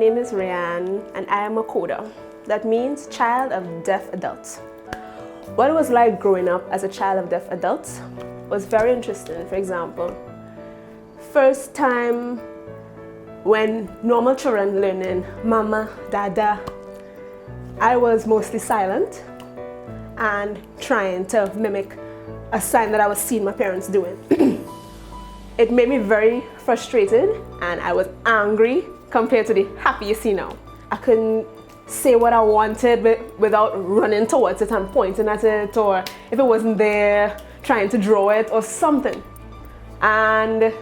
name is Raeanne and I am a CODA. That means Child of Deaf Adults. What it was like growing up as a child of deaf adults was very interesting. For example, first time when normal children learning mama, dada, I was mostly silent and trying to mimic a sign that I was seeing my parents doing. It made me very frustrated and I was angry compared to the happy you see now. I couldn't say what I wanted without running towards it and pointing at it, or if it wasn't there, trying to draw it or something. And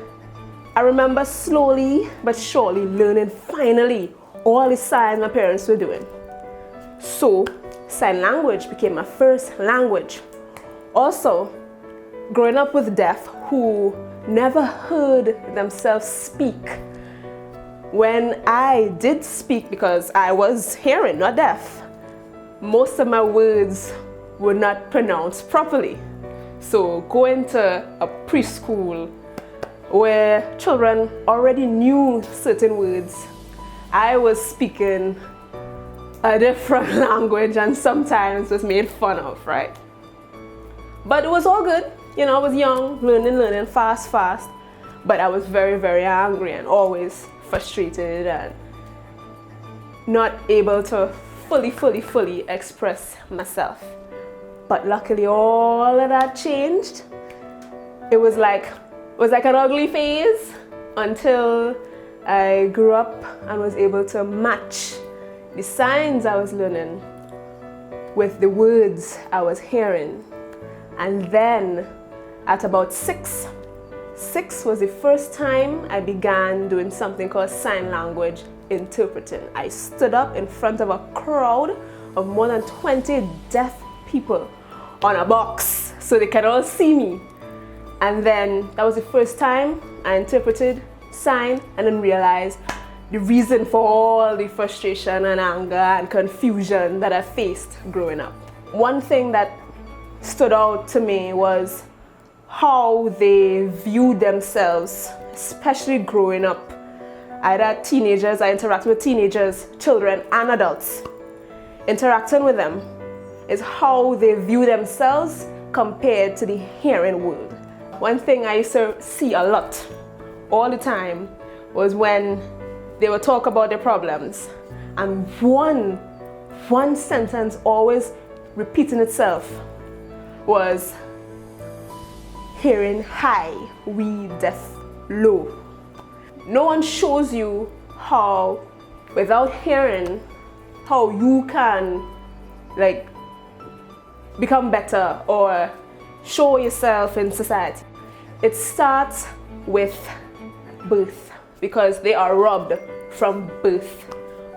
I remember slowly but surely learning finally all the signs my parents were doing. So sign language became my first language. Also, growing up with deaf who never heard themselves speak, when I did speak, because I was hearing, not deaf, most of my words were not pronounced properly. So going to a preschool where children already knew certain words, I was speaking a different language and sometimes was made fun of, right? But it was all good. You know, I was young, learning fast. But I was very, very angry and always frustrated and not able to fully express myself. But luckily all of that changed. It was like an ugly phase until I grew up and was able to match the signs I was learning with the words I was hearing. And then at about six was the first time I began doing something called sign language interpreting. I stood up in front of a crowd of more than 20 deaf people on a box so they could all see me. And then that was the first time I interpreted sign and then realized the reason for all the frustration and anger and confusion that I faced growing up. One thing that stood out to me was how they viewed themselves, especially growing up. Either teenagers, I interact with teenagers, children and adults. Interacting with them is how they view themselves compared to the hearing world. One thing I used to see a lot, all the time, was when they would talk about their problems and one sentence always repeating itself was hearing high, we deaf low. No one shows you how, without hearing, how you can become better or show yourself in society. It starts with birth, because they are robbed from birth,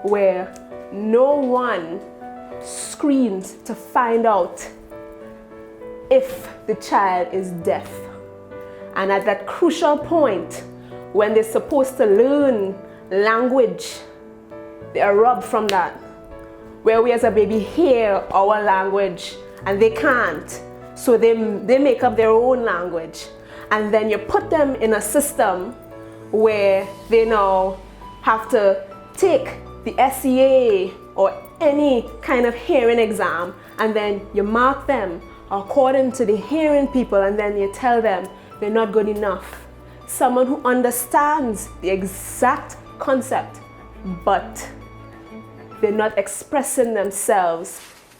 where no one screens to find out if the child is deaf. And at that crucial point, when they're supposed to learn language, they are robbed from that. Where we as a baby hear our language and they can't, so they make up their own language. And then you put them in a system where they now have to take the SEA or any kind of hearing exam, and then you mark them according to the hearing people, and then you tell them they're not good enough. Someone who understands the exact concept, but they're not expressing themselves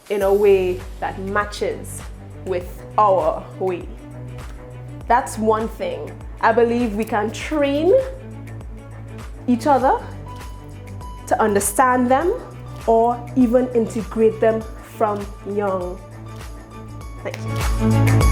in a way that matches with our way. That's one thing. I believe we can train each other to understand them or even integrate them from young. Thank you.